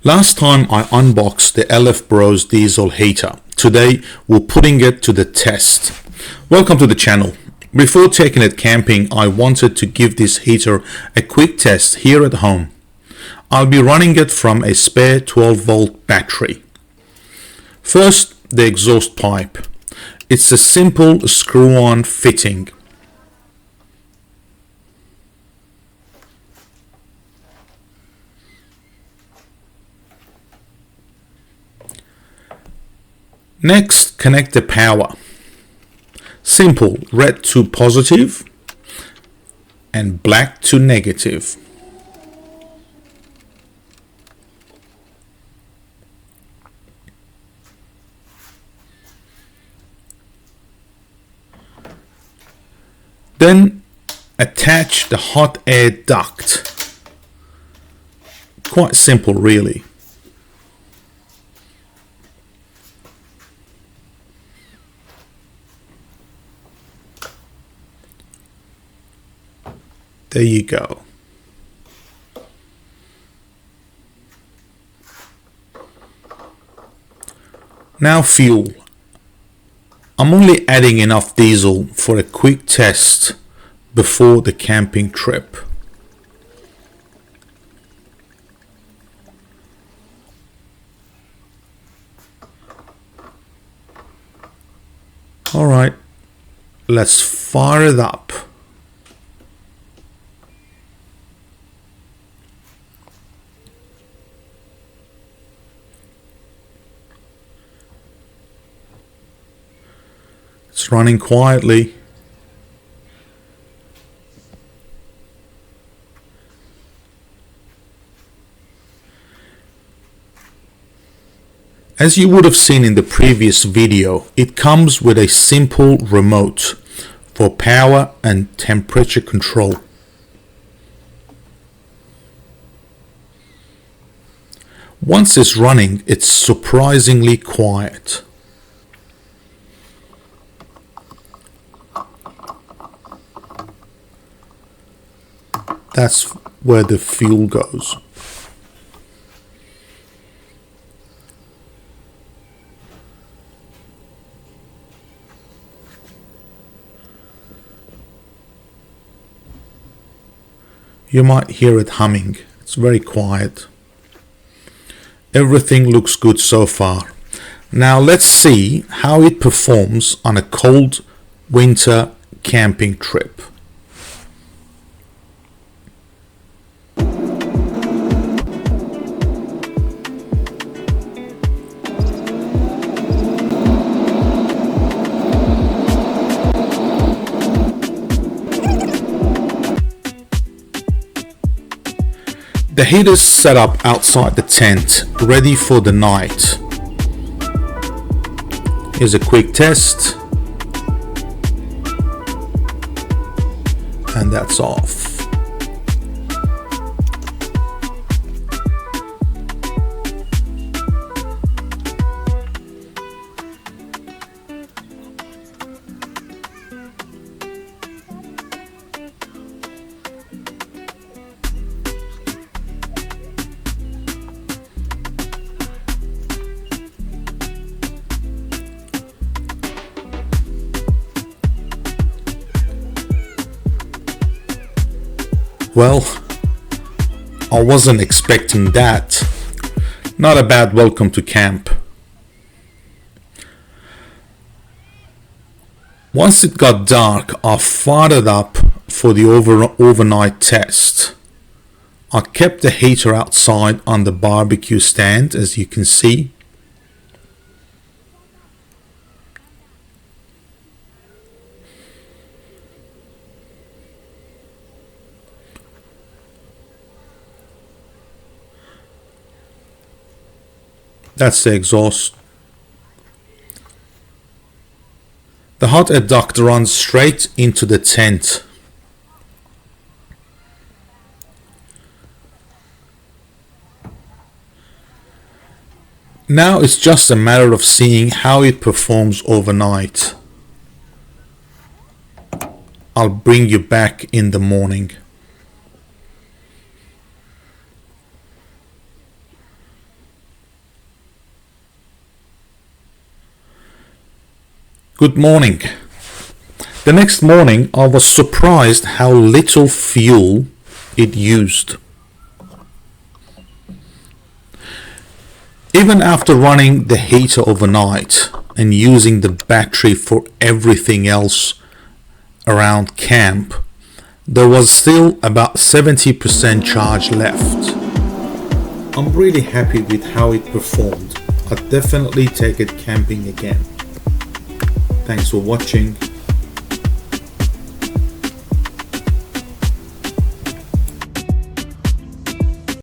Last time I unboxed the LF Bros diesel heater. Today we're putting it to the test. Welcome to the channel. Before taking it camping, I wanted to give this heater a quick test here at home. I'll be running it from a spare 12-volt battery. First, the exhaust pipe. It's a simple screw-on fitting. Next, connect the power. Simple, red to positive and black to negative. Then attach the hot air duct. Quite simple, really. There you go. Now fuel. I'm only adding enough diesel for a quick test before the camping trip. All right, let's fire it up. It's running quietly. As you would have seen in the previous video, it comes with a simple remote for power and temperature control. Once it's running, it's surprisingly quiet. That's where the fuel goes. You might hear it humming. It's very quiet. Everything looks good so far. Now let's see how it performs on a cold winter camping trip. The heater's set up outside the tent, ready for the night. Here's a quick test. And that's off. Well, I wasn't expecting that. Not a bad welcome to camp. Once it got dark, I fired it up for the overnight test. I kept the heater outside on the barbecue stand, as you can see. That's the exhaust. The hot air duct runs straight into the tent. Now it's just a matter of seeing how it performs overnight. I'll bring you back in the morning. Good morning. The next morning, I was surprised how little fuel it used. Even after running the heater overnight and using the battery for everything else around camp, there was still about 70% charge left. I'm really happy with how it performed. I'd definitely take it camping again. Thanks for watching.